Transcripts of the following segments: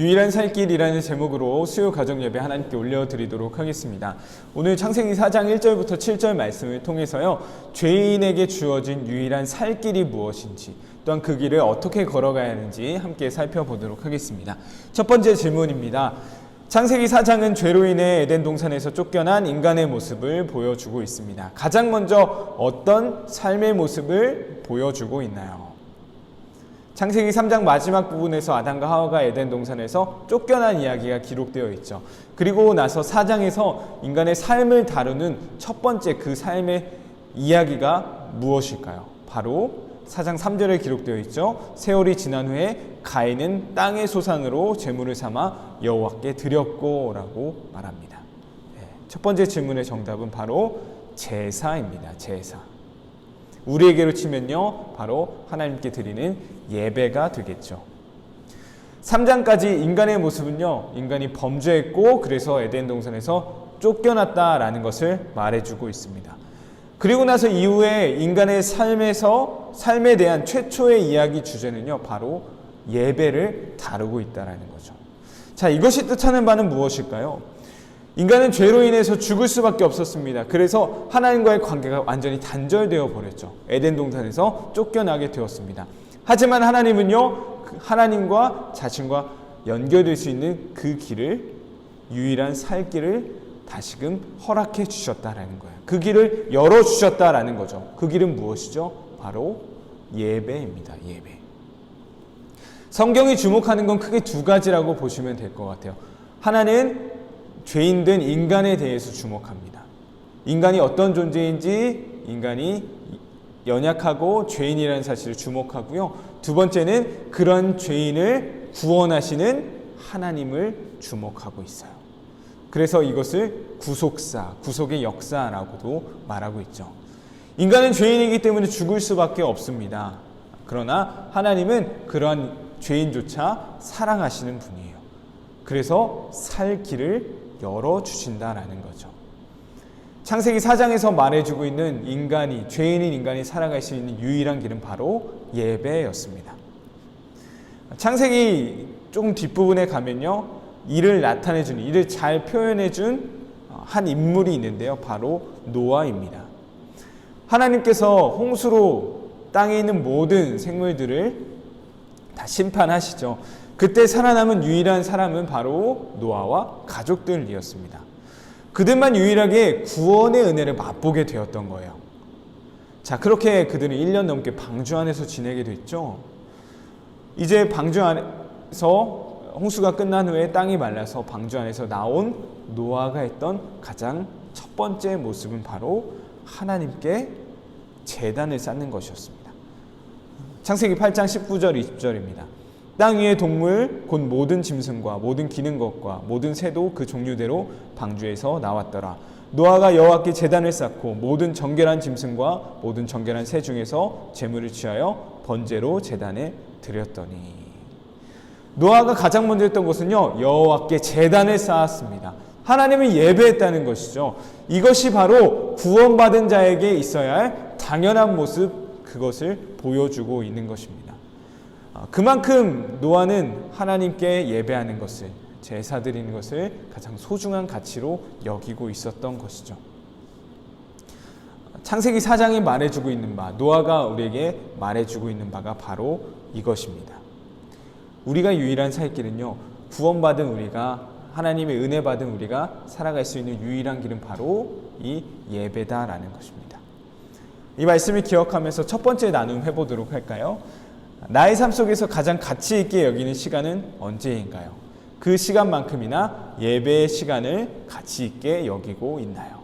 유일한 살 길이라는 제목으로 수요 가정 예배 하나님께 올려드리도록 하겠습니다. 오늘 창세기 4장 1절부터 7절 말씀을 통해서요, 죄인에게 주어진 유일한 살 길이 무엇인지, 또한 그 길을 어떻게 걸어가야 하는지 함께 살펴보도록 하겠습니다. 첫 번째 질문입니다. 창세기 4장은 죄로 인해 에덴 동산에서 쫓겨난 인간의 모습을 보여주고 있습니다. 가장 먼저 어떤 삶의 모습을 보여주고 있나요? 창세기 3장 마지막 부분에서 아담과 하와가 에덴 동산에서 쫓겨난 이야기가 기록되어 있죠. 그리고 나서 4장에서 인간의 삶을 다루는 첫 번째 그 삶의 이야기가 무엇일까요? 바로 4장 3절에 기록되어 있죠. 세월이 지난 후에 가인은 땅의 소산으로 제물을 삼아 여호와께 드렸고 라고 말합니다. 첫 번째 질문의 정답은 바로 제사입니다. 제사. 우리에게로 치면요, 바로 하나님께 드리는 예배가 되겠죠. 3장까지 인간의 모습은요, 인간이 범죄했고 그래서 에덴 동산에서 쫓겨났다라는 것을 말해주고 있습니다. 그리고 나서 이후에 인간의 삶에 대한 최초의 이야기 주제는요, 바로 예배를 다루고 있다라는 거죠. 자, 이것이 뜻하는 바는 무엇일까요? 인간은 죄로 인해서 죽을 수밖에 없었습니다. 그래서 하나님과의 관계가 완전히 단절되어 버렸죠. 에덴 동산에서 쫓겨나게 되었습니다. 하지만 하나님은요, 하나님과 자신과 연결될 수 있는 그 길을, 유일한 살 길을 다시금 허락해 주셨다라는 거예요. 그 길을 열어주셨다라는 거죠. 그 길은 무엇이죠? 바로 예배입니다. 예배. 성경이 주목하는 건 크게 두 가지라고 보시면 될 것 같아요. 하나는 죄인된 인간에 대해서 주목합니다. 인간이 어떤 존재인지, 인간이 연약하고 죄인이라는 사실을 주목하고요. 두 번째는 그런 죄인을 구원하시는 하나님을 주목하고 있어요. 그래서 이것을 구속사, 구속의 역사라고도 말하고 있죠. 인간은 죄인이기 때문에 죽을 수밖에 없습니다. 그러나 하나님은 그러한 죄인조차 사랑하시는 분이에요. 그래서 살 길을 열어주신다라는 거죠. 창세기 4장에서 말해주고 있는 죄인인 인간이 살아갈 수 있는 유일한 길은 바로 예배였습니다. 창세기 조금 뒷부분에 가면요, 이를 나타내주는, 이를 잘 표현해준 한 인물이 있는데요, 바로 노아입니다. 하나님께서 홍수로 땅에 있는 모든 생물들을 다 심판하시죠. 그때 살아남은 유일한 사람은 바로 노아와 가족들이었습니다. 그들만 유일하게 구원의 은혜를 맛보게 되었던 거예요. 자, 그렇게 그들은 1년 넘게 방주 안에서 지내게 됐죠. 이제 방주 안에서 홍수가 끝난 후에 땅이 말라서 방주 안에서 나온 노아가 했던 가장 첫 번째 모습은 바로 하나님께 제단을 쌓는 것이었습니다. 창세기 8장 19절 20절입니다. 땅 위의 동물 곧 모든 짐승과 모든 기는 것과 모든 새도 그 종류대로 방주에서 나왔더라. 노아가 여호와께 제단을 쌓고 모든 정결한 짐승과 모든 정결한 새 중에서 제물을 취하여 번제로 제단에 드렸더니. 노아가 가장 먼저 했던 것은요, 여호와께 제단을 쌓았습니다. 하나님을 예배했다는 것이죠. 이것이 바로 구원받은 자에게 있어야 할 당연한 모습, 그것을 보여주고 있는 것입니다. 그만큼 노아는 하나님께 예배하는 것을, 제사 드리는 것을 가장 소중한 가치로 여기고 있었던 것이죠. 창세기 4장이 말해주고 있는 바, 노아가 우리에게 말해주고 있는 바가 바로 이것입니다. 우리가 유일한 살 길은요, 구원받은 우리가, 하나님의 은혜 받은 우리가 살아갈 수 있는 유일한 길은 바로 이 예배다라는 것입니다. 이 말씀을 기억하면서 첫 번째 나눔 해보도록 할까요? 나의 삶 속에서 가장 가치 있게 여기는 시간은 언제인가요? 그 시간만큼이나 예배의 시간을 가치 있게 여기고 있나요?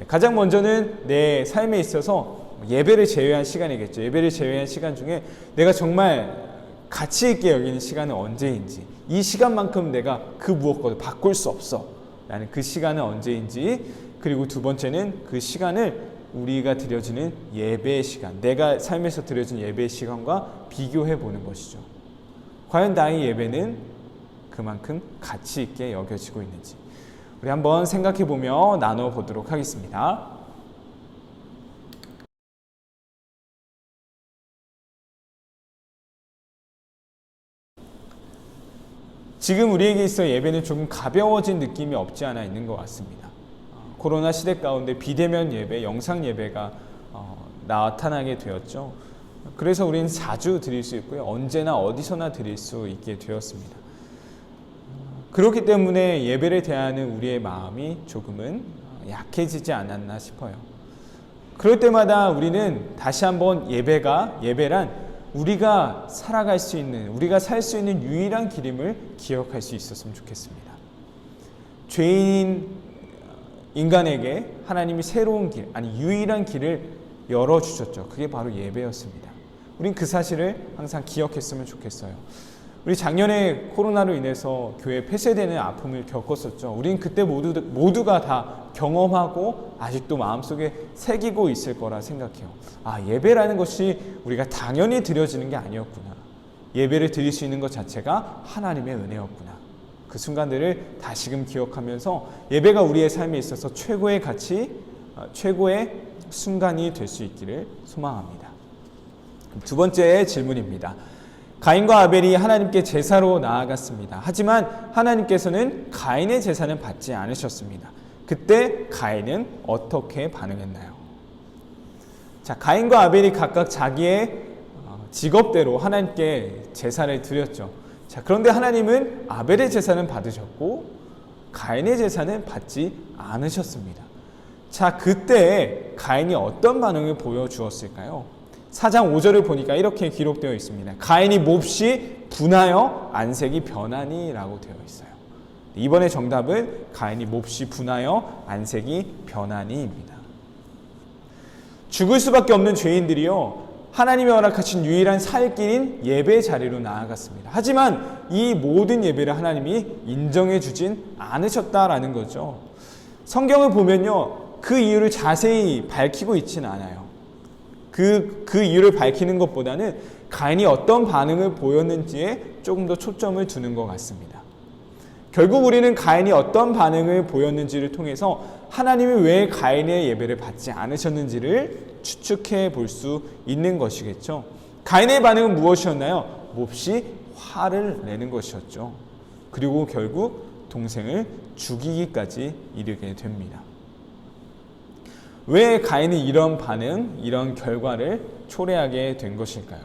가장 먼저는 내 삶에 있어서 예배를 제외한 시간이겠죠. 예배를 제외한 시간 중에 내가 정말 가치 있게 여기는 시간은 언제인지, 이 시간만큼 내가 그 무엇과도 바꿀 수 없어 라는 그 시간은 언제인지, 그리고 두 번째는 그 시간을 우리가 드려지는 예배의 시간, 내가 삶에서 드려진 예배의 시간과 비교해 보는 것이죠. 과연 나의 예배는 그만큼 가치 있게 여겨지고 있는지 우리 한번 생각해 보며 나눠 보도록 하겠습니다. 지금 우리에게 있어 예배는 조금 가벼워진 느낌이 없지 않아 있는 것 같습니다. 코로나 시대 가운데 비대면 예배, 영상 예배가 나타나게 되었죠. 그래서 우리는 자주 드릴 수 있고요. 언제나 어디서나 드릴 수 있게 되었습니다. 그렇기 때문에 예배를 대하는 우리의 마음이 조금은 약해지지 않았나 싶어요. 그럴 때마다 우리는 다시 한번 예배란 우리가 살아갈 수 있는, 우리가 살 수 있는 유일한 길임을 기억할 수 있었으면 좋겠습니다. 죄인인 인간에게 하나님이 새로운 길, 유일한 길을 열어주셨죠. 그게 바로 예배였습니다. 우린 그 사실을 항상 기억했으면 좋겠어요. 우리 작년에 코로나로 인해서 교회 폐쇄되는 아픔을 겪었었죠. 우린 그때 모두가 다 경험하고 아직도 마음속에 새기고 있을 거라 생각해요. 예배라는 것이 우리가 당연히 드려지는 게 아니었구나. 예배를 드릴 수 있는 것 자체가 하나님의 은혜였구나. 그 순간들을 다시금 기억하면서 예배가 우리의 삶에 있어서 최고의 가치, 최고의 순간이 될 수 있기를 소망합니다. 두 번째 질문입니다. 가인과 아벨이 하나님께 제사로 나아갔습니다. 하지만 하나님께서는 가인의 제사는 받지 않으셨습니다. 그때 가인은 어떻게 반응했나요? 자, 가인과 아벨이 각각 자기의 직업대로 하나님께 제사를 드렸죠. 자, 그런데 하나님은 아벨의 제사는 받으셨고 가인의 제사는 받지 않으셨습니다. 자, 그때 가인이 어떤 반응을 보여주었을까요? 4장 5절을 보니까 이렇게 기록되어 있습니다. 가인이 몹시 분하여 안색이 변하니 라고 되어 있어요. 이번에 정답은 가인이 몹시 분하여 안색이 변하니입니다. 죽을 수밖에 없는 죄인들이요, 하나님이 허락하신 유일한 살 길인 예배 자리로 나아갔습니다. 하지만 이 모든 예배를 하나님이 인정해 주진 않으셨다라는 거죠. 성경을 보면요, 그 이유를 자세히 밝히고 있지는 않아요. 그 이유를 밝히는 것보다는 가인이 어떤 반응을 보였는지에 조금 더 초점을 두는 것 같습니다. 결국 우리는 가인이 어떤 반응을 보였는지를 통해서 하나님이 왜 가인의 예배를 받지 않으셨는지를 추측해 볼 수 있는 것이겠죠. 가인의 반응은 무엇이었나요? 몹시 화를 내는 것이었죠. 그리고 결국 동생을 죽이기까지 이르게 됩니다. 왜 가인이 이런 반응, 이런 결과를 초래하게 된 것일까요?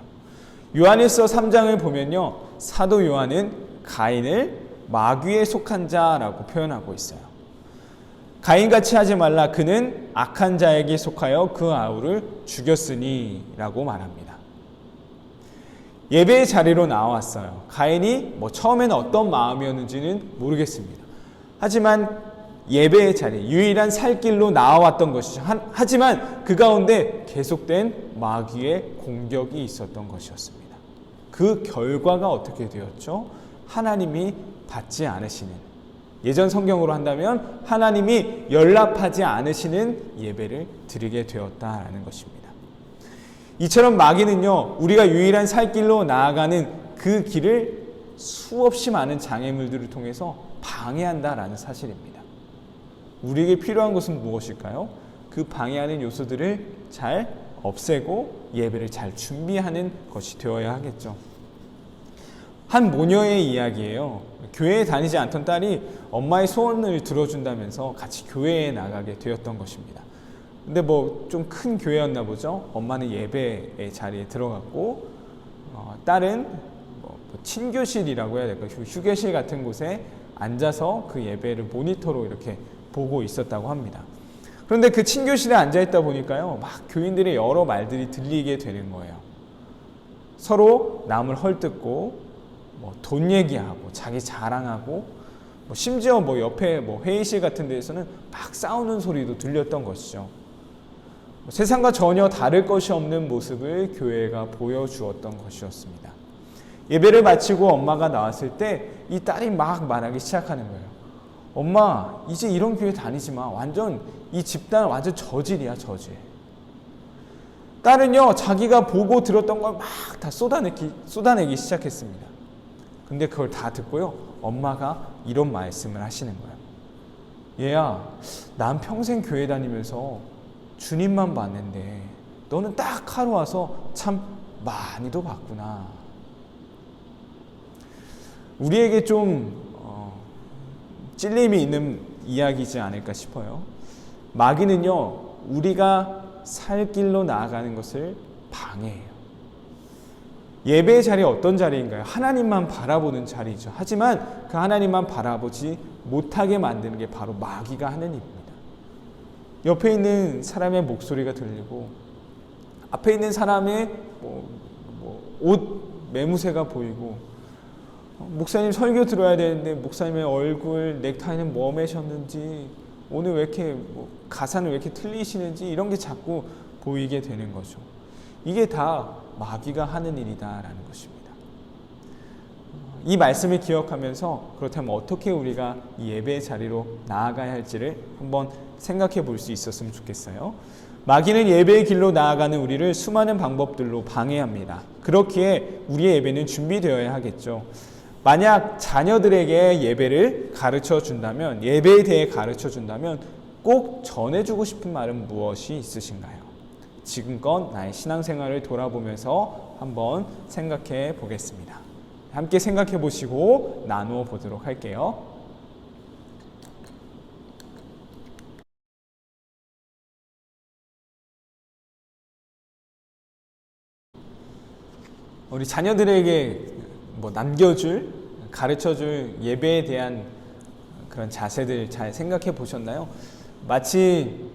요한일서 3장을 보면요, 사도 요한은 가인을 마귀에 속한 자라고 표현하고 있어요. 가인같이 하지 말라, 그는 악한 자에게 속하여 그 아우를 죽였으니 라고 말합니다. 예배의 자리로 나왔어요. 가인이 처음에는 어떤 마음이었는지는 모르겠습니다. 하지만 예배의 자리, 유일한 살 길로 나와왔던 것이죠. 하지만 그 가운데 계속된 마귀의 공격이 있었던 것이었습니다. 그 결과가 어떻게 되었죠? 하나님이 받지 않으시는, 예전 성경으로 한다면 하나님이 연락하지 않으시는 예배를 드리게 되었다라는 것입니다. 이처럼 마귀는요, 우리가 유일한 살 길로 나아가는 그 길을 수없이 많은 장애물들을 통해서 방해한다라는 사실입니다. 우리에게 필요한 것은 무엇일까요? 그 방해하는 요소들을 잘 없애고 예배를 잘 준비하는 것이 되어야 하겠죠. 한 모녀의 이야기예요. 교회에 다니지 않던 딸이 엄마의 소원을 들어준다면서 같이 교회에 나가게 되었던 것입니다. 근데 좀 큰 교회였나 보죠. 엄마는 예배의 자리에 들어갔고, 딸은 친교실이라고 해야 될까요? 휴게실 같은 곳에 앉아서 그 예배를 모니터로 이렇게 보고 있었다고 합니다. 그런데 그 친교실에 앉아있다 보니까요, 막 교인들의 여러 말들이 들리게 되는 거예요. 서로 남을 헐뜯고, 돈 얘기하고, 자기 자랑하고, 심지어 옆에 회의실 같은 데에서는 막 싸우는 소리도 들렸던 것이죠. 세상과 전혀 다를 것이 없는 모습을 교회가 보여주었던 것이었습니다. 예배를 마치고 엄마가 나왔을 때 이 딸이 막 말하기 시작하는 거예요. 엄마, 이제 이런 교회 다니지 마. 완전 이 집단 완전 저질이야, 저질. 딸은요, 자기가 보고 들었던 걸 막 다 쏟아내기 시작했습니다. 근데 그걸 다 듣고요, 엄마가 이런 말씀을 하시는 거예요. 얘야, 난 평생 교회 다니면서 주님만 봤는데 너는 딱 하루 와서 참 많이도 봤구나. 우리에게 좀 찔림이 있는 이야기이지 않을까 싶어요. 마귀는요, 우리가 살 길로 나아가는 것을 방해해요. 예배의 자리 어떤 자리인가요? 하나님만 바라보는 자리죠. 하지만 그 하나님만 바라보지 못하게 만드는 게 바로 마귀가 하는 일입니다. 옆에 있는 사람의 목소리가 들리고 앞에 있는 사람의 옷 매무새가 보이고 목사님 설교 들어야 되는데 목사님의 얼굴 넥타이는 뭐 매셨는지 오늘 왜 이렇게 가사는 왜 이렇게 틀리시는지 이런 게 자꾸 보이게 되는 거죠. 이게 다 마귀가 하는 일이다라는 것입니다. 이 말씀을 기억하면서 그렇다면 어떻게 우리가 이 예배의 자리로 나아가야 할지를 한번 생각해 볼 수 있었으면 좋겠어요. 마귀는 예배의 길로 나아가는 우리를 수많은 방법들로 방해합니다. 그렇기에 우리의 예배는 준비되어야 하겠죠. 만약 자녀들에게 예배를 가르쳐 준다면, 예배에 대해 가르쳐 준다면 꼭 전해주고 싶은 말은 무엇이 있으신가요? 지금껏 나의 신앙생활을 돌아보면서 한번 생각해 보겠습니다. 함께 생각해 보시고 나누어 보도록 할게요. 우리 자녀들에게 남겨줄, 가르쳐줄 예배에 대한 그런 자세들 잘 생각해 보셨나요? 마치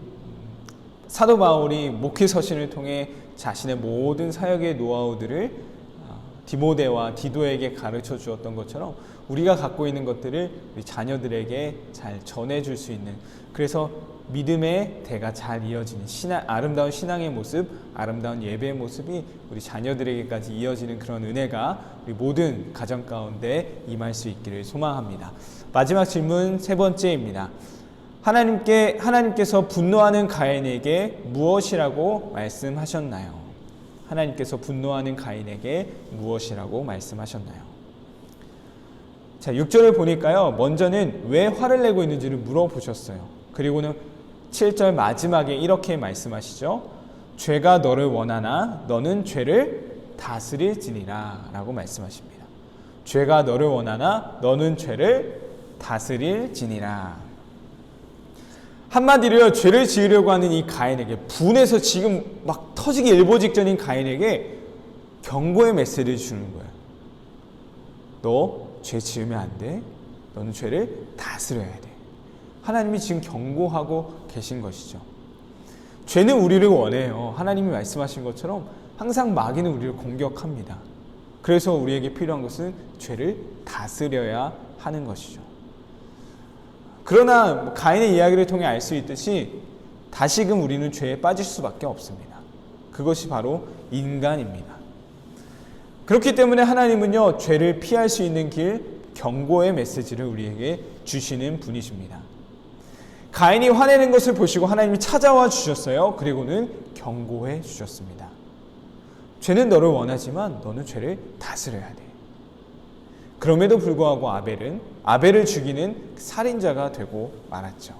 사도 바울이 목회 서신을 통해 자신의 모든 사역의 노하우들을 디모데와 디도에게 가르쳐 주었던 것처럼 우리가 갖고 있는 것들을 우리 자녀들에게 잘 전해줄 수 있는, 그래서 믿음의 대가 잘 이어지는 아름다운 신앙의 모습, 아름다운 예배의 모습이 우리 자녀들에게까지 이어지는 그런 은혜가 우리 모든 가정 가운데 임할 수 있기를 소망합니다. 마지막 질문 세 번째입니다. 하나님께서 분노하는 가인에게 무엇이라고 말씀하셨나요? 하나님께서 분노하는 가인에게 무엇이라고 말씀하셨나요? 자, 6절을 보니까요, 먼저는 왜 화를 내고 있는지를 물어보셨어요. 그리고는 7절 마지막에 이렇게 말씀하시죠. 죄가 너를 원하나 너는 죄를 다스릴지니라 라고 말씀하십니다. 죄가 너를 원하나 너는 죄를 다스릴지니라. 한마디로요, 죄를 지으려고 하는 이 가인에게, 분해서 지금 막 터지기 일보 직전인 가인에게 경고의 메시지를 주는 거예요. 너 죄 지으면 안 돼. 너는 죄를 다스려야 돼. 하나님이 지금 경고하고 계신 것이죠. 죄는 우리를 원해요. 하나님이 말씀하신 것처럼 항상 마귀는 우리를 공격합니다. 그래서 우리에게 필요한 것은 죄를 다스려야 하는 것이죠. 그러나 가인의 이야기를 통해 알 수 있듯이 다시금 우리는 죄에 빠질 수밖에 없습니다. 그것이 바로 인간입니다. 그렇기 때문에 하나님은요, 죄를 피할 수 있는 길, 경고의 메시지를 우리에게 주시는 분이십니다. 가인이 화내는 것을 보시고 하나님이 찾아와 주셨어요. 그리고는 경고해 주셨습니다. 죄는 너를 원하지만 너는 죄를 다스려야 돼. 그럼에도 불구하고 아벨을 죽이는 살인자가 되고 말았죠.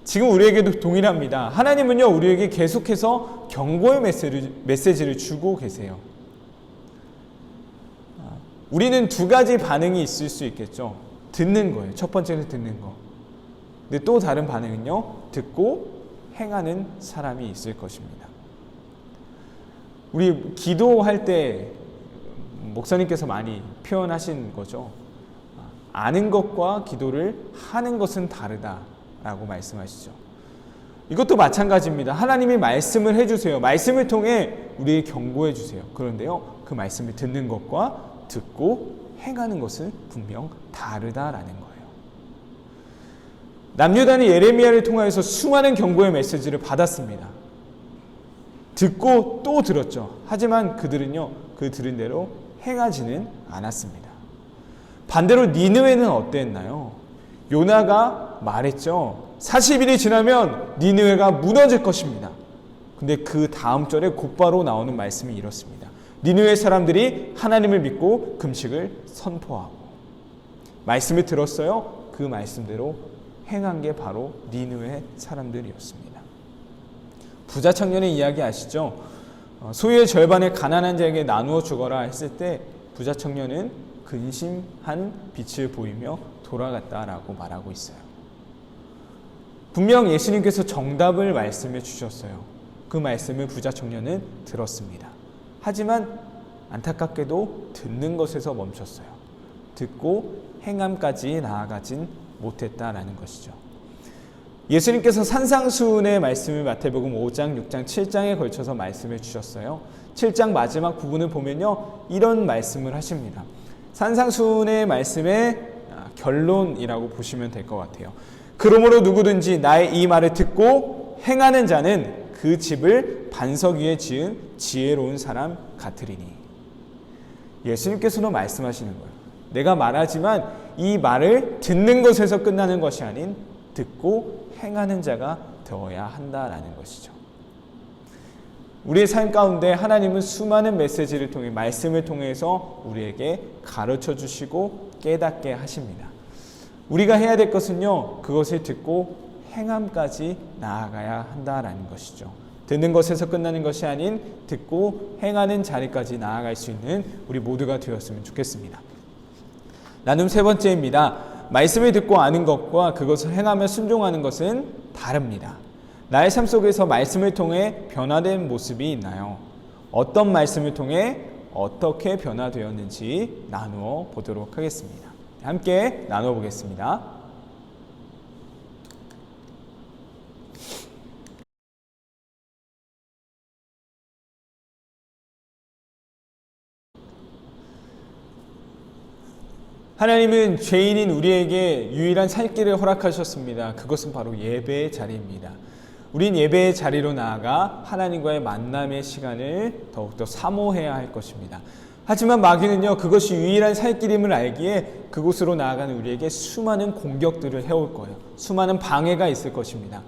지금 우리에게도 동일합니다. 하나님은요, 우리에게 계속해서 경고의 메시지를 주고 계세요. 우리는 두 가지 반응이 있을 수 있겠죠. 듣는 거예요. 첫 번째는 듣는 거. 근데 또 다른 반응은요, 듣고 행하는 사람이 있을 것입니다. 우리 기도할 때 목사님께서 많이 표현하신 거죠. 아는 것과 기도를 하는 것은 다르다라고 말씀하시죠. 이것도 마찬가지입니다. 하나님이 말씀을 해주세요. 말씀을 통해 우리에게 경고해 주세요. 그런데요, 그 말씀을 듣는 것과 듣고 행하는 것은 분명 다르다라는 거예요. 남유다는 예레미야를 통하여서 수많은 경고의 메시지를 받았습니다. 듣고 또 들었죠. 하지만 그들은요, 그 들은 대로 행하지는 않았습니다. 반대로 니느웨는 어땠나요? 요나가 말했죠. 40일이 지나면 니느웨가 무너질 것입니다. 근데 그 다음 절에 곧바로 나오는 말씀이 이렇습니다. 니느웨 사람들이 하나님을 믿고 금식을 선포하고, 말씀을 들었어요. 그 말씀대로 행한 게 바로 니느웨 사람들이었습니다. 부자 청년의 이야기 아시죠? 소유의 절반을 가난한 자에게 나누어 주거라 했을 때 부자 청년은 근심한 빛을 보이며 돌아갔다라고 말하고 있어요. 분명 예수님께서 정답을 말씀해 주셨어요. 그 말씀을 부자 청년은 들었습니다. 하지만 안타깝게도 듣는 것에서 멈췄어요. 듣고 행함까지 나아가진 못했다라는 것이죠. 예수님께서 산상수훈의 말씀을 마태복음 5장, 6장, 7장에 걸쳐서 말씀해 주셨어요. 7장 마지막 부분을 보면요, 이런 말씀을 하십니다. 산상수훈의 말씀의 결론이라고 보시면 될 것 같아요. 그러므로 누구든지 나의 이 말을 듣고 행하는 자는 그 집을 반석 위에 지은 지혜로운 사람 같으리니. 예수님께서는 말씀하시는 거예요. 내가 말하지만 이 말을 듣는 것에서 끝나는 것이 아닌 듣고 행하는 자가 되어야 한다라는 것이죠. 우리의 삶 가운데 하나님은 수많은 메시지를 통해, 말씀을 통해서 우리에게 가르쳐 주시고 깨닫게 하십니다. 우리가 해야 될 것은요, 그것을 듣고 행함까지 나아가야 한다라는 것이죠. 듣는 것에서 끝나는 것이 아닌 듣고 행하는 자리까지 나아갈 수 있는 우리 모두가 되었으면 좋겠습니다. 나눔 세 번째입니다. 말씀을 듣고 아는 것과 그것을 행하며 순종하는 것은 다릅니다. 나의 삶 속에서 말씀을 통해 변화된 모습이 있나요? 어떤 말씀을 통해 어떻게 변화되었는지 나누어 보도록 하겠습니다. 함께 나누어 보겠습니다. 하나님은 죄인인 우리에게 유일한 살 길을 허락하셨습니다. 그것은 바로 예배의 자리입니다. 우린 예배의 자리로 나아가 하나님과의 만남의 시간을 더욱더 사모해야 할 것입니다. 하지만 마귀는요, 그것이 유일한 살 길임을 알기에 그곳으로 나아가는 우리에게 수많은 공격들을 해올 거예요. 수많은 방해가 있을 것입니다.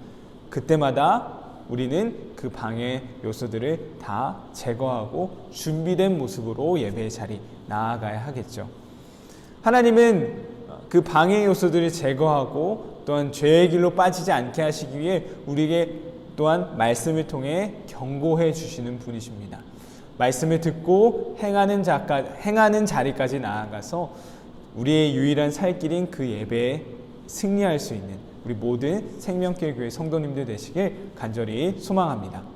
그때마다 우리는 그 방해 요소들을 다 제거하고 준비된 모습으로 예배의 자리 나아가야 하겠죠. 하나님은 그 방해 요소들을 제거하고 또한 죄의 길로 빠지지 않게 하시기 위해 우리에게 또한 말씀을 통해 경고해 주시는 분이십니다. 말씀을 듣고 행하는 자리까지 나아가서 우리의 유일한 살 길인 그 예배에 승리할 수 있는 우리 모든 생명길 교회 성도님들 되시길 간절히 소망합니다.